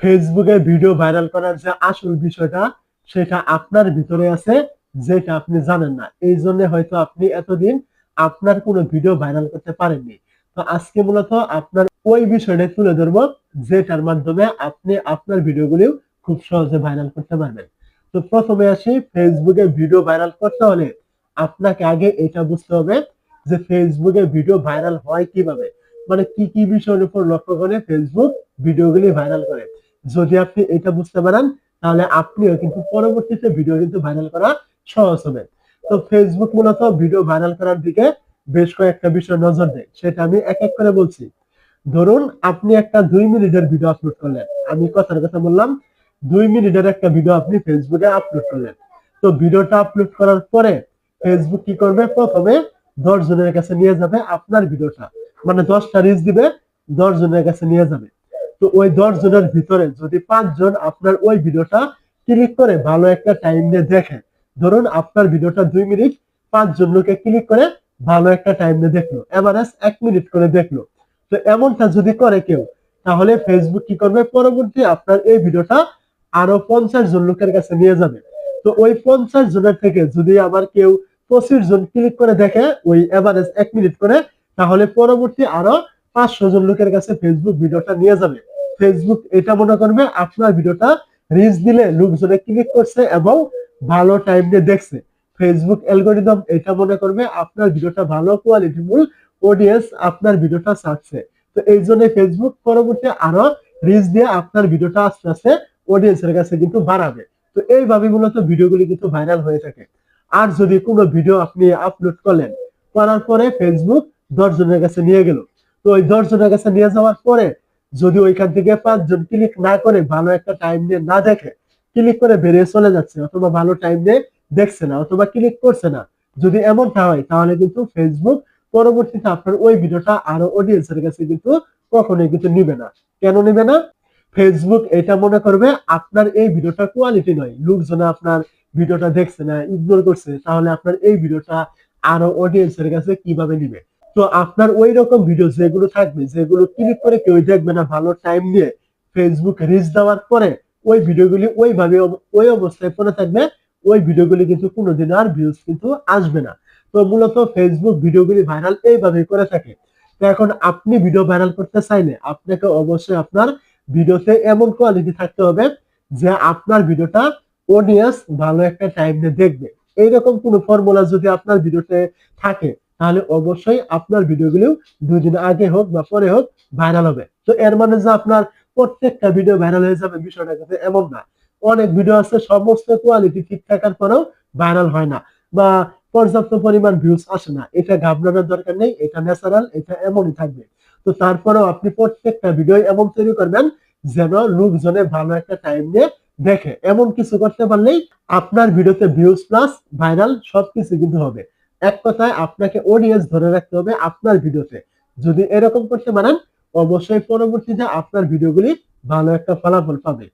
ফেসবুকে video viral করার যে আসল বিষয়টা সেটা আপনার ভিতরে আছে, যেটা আপনি জানেন না। এই জন্য হয়তো আপনি এতদিন আপনার কোনো ভিডিও ভাইরাল করতে পারেননি। তো আজকে মূলত আপনার ওই বিষয়টা তুলে ধরবো, যেটার মাধ্যমে আপনি আপনার ভিডিওগুলি খুব সহজে ভাইরাল করতে পারবেন। তো প্রথমে আসি, ফেসবুকে ভিডিও ভাইরাল করতে হলে আপনাকে আগে এটা বুঝতে হবে যে ফেসবুকে ভিডিও ভাইরাল হয় কিভাবে, মানে কি কি বিষয়ের উপর লক্ষ্য করে ফেসবুক ভিডিওগুলি ভাইরাল করে। যদি আপনি এটা বুঝতে পারেন, তাহলে আপনিও কিন্তু পরবর্তীতে ভিডিও কিন্তু ভাইরাল করা সহজ হবে। তো ফেসবুক মূলত ভিডিও ভাইরাল করার দিকে বেশ কয়েকটা বিষয় নজর দেয়, সেটা আমি এক এক করে বলছি। ধরুন আপনি একটা 2 মিনিটের ভিডিও আপলোড করলেন, আমি কথার কথা বললাম, 2 মিনিটের একটা ভিডিও আপনি ফেসবুকে আপলোড করলেন। তো ভিডিওটা আপলোড করার পরে ফেসবুক কি করবে, প্রথমে 10 জনের কাছে নিয়ে যাবে আপনার ভিডিওটা, মানে 10টা রিচ দিবে, 10 জনের কাছে নিয়ে যাবে। তো ওই 10 জনের ভিতরে যদি 5 জন আপনার ওই ভিডিওটা ক্লিক করে ভালো একটা টাইম দিয়ে দেখে, ধরুন আপনার ভিডিওটা 2 মিনিট, 5 জন লোকে ক্লিক করে ভালো একটা টাইম দিয়ে দেখলো, এভারেজ 1 মিনিট করে দেখলো। তো এমনটা যদি করে কেউ, তাহলে ফেসবুক কি করবে, পরবর্তী আপনার এই ভিডিওটা আরো 50 জন লোকের কাছে নিয়ে যাবে। তো ওই 50 জনের থেকে যদি আবার কেউ 25 জন ক্লিক করে দেখে ওই এভারেজ 1 মিনিট করে, তাহলে পরবর্তী আরো 500 জন লোকের কাছে ফেসবুক ভিডিওটা নিয়ে যাবে। ফেসবুক এটা মনে করবে আপনার ভিডিওটা রিচ দিলে লোকজনে ক্লিক করছে এবং ভালো টাইম দিয়ে দেখছে। ফেসবুক অ্যালগোরিদম এটা মনে করবে আপনার ভিডিওটা ভালো কোয়ালিটিফুল, অডিয়েন্স আপনার ভিডিওটা চাচ্ছে। তো এই জন্য ফেসবুক পরবর্তী আরো রিচ দিয়ে আপনার ভিডিওটা আস্তে আস্তে অডিয়েন্সের কাছে কিন্তু বাড়াবে। তো এইভাবে মূলত ভিডিওগুলি কিন্তু ভাইরাল হয়ে থাকে। আর যদি কোনো ভিডিও আপনি আপলোড করলেন, করার পরে ফেসবুক 10 জনের কাছে নিয়ে গেল, তো ওই 10 জনের কাছে নিয়ে যাওয়ার পরে যদি ওইখান থেকে 5 জন ক্লিক না করে ভালো একটা টাইম দিয়ে না দেখে, ক্লিক করে বেরিয়ে চলে যাচ্ছে, অথবা ভালো টাইম দিয়ে দেখছে না, অথবা ক্লিক করছে না, যদি এমনটা হয়, তাহলে কিন্তু ফেসবুক পরবর্তীতে আপনার ওই ভিডিওটা আরো অডিয়েন্সের কাছে কিন্তু কখনোই কিন্তু নিবে না। কেন নিবে না? ফেসবুক এটা মনে করবে আপনার এই ভিডিওটা কোয়ালিটি নয়, লোকজন আপনার ভিডিওটা দেখছে না, ইগনোর করছে, তাহলে আপনার এই ভিডিওটা আরো অডিয়েন্সের কাছে কিভাবে নিবে। তো আপনার ওই রকম ভিডিও যেগুলো থাকবে, যেগুলো ক্লিক করে কেউ দেখবে না, ভালো টাইম দিয়ে ফেসবুক রিচ দেওয়ার পরে ওই ভিডিওগুলি ওইভাবে ওই অবস্থায় পড়ে থাকবে, ওই ভিডিওগুলি কিন্তু কোনোদিন আর ভিউজ কিন্তু আসবে না। তো মূলত ফেসবুক ভিডিওগুলি ভাইরাল এইভাবে করে থাকে। তো এখন আপনি ভিডিও ভাইরাল করতে চাইলে আপনাকে অবশ্যই আপনার ভিডিওতে এমন কোয়ালিটি থাকতে হবে যে আপনার ভিডিওটা অডিয়েন্স ভালো একটা টাইম দিয়ে দেখবে। এইরকম কোন ফর্মুলা যদি আপনার ভিডিওতে থাকে, তাহলে অবশ্যই আপনার ভিডিওগুলো 2 দিন আগে হোক বা পরে হোক ভাইরাল হবে। তো এর মানে যে আপনার প্রত্যেকটা ভিডিও ভাইরাল হয়ে যাবে, বিষয়টা কিন্তু এমন না। অনেক ভিডিও আছে সমস্ত কোয়ালিটি ঠিক থাকার পরেও ভাইরাল হয় না, বা পর্যাপ্ত পরিমাণ ভিউজ আসে না। এটা ঘাবড়ানোর দরকার নেই, এটা ন্যাচারাল, এটা এমনই থাকবে। তো তারপরেও আপনি প্রত্যেকটা ভিডিও এমন তৈরি করবেন যেন লোকজনে ভালো একটা টাইম নিয়ে দেখে। এমন কিছু করতে পারলেই আপনার ভিডিওতে ভিউজ প্লাস ভাইরাল সবকিছু কিন্তু হবে। এক কথায় আপনাকে অডিয়েন্স ধরে রাখতে হবে আপনার ভিডিওতে। যদি এরকম করতে পারেন, অবশ্যই পরবর্তীতে আপনার ভিডিওগুলি ভালো একটা ফলাফল পাবে।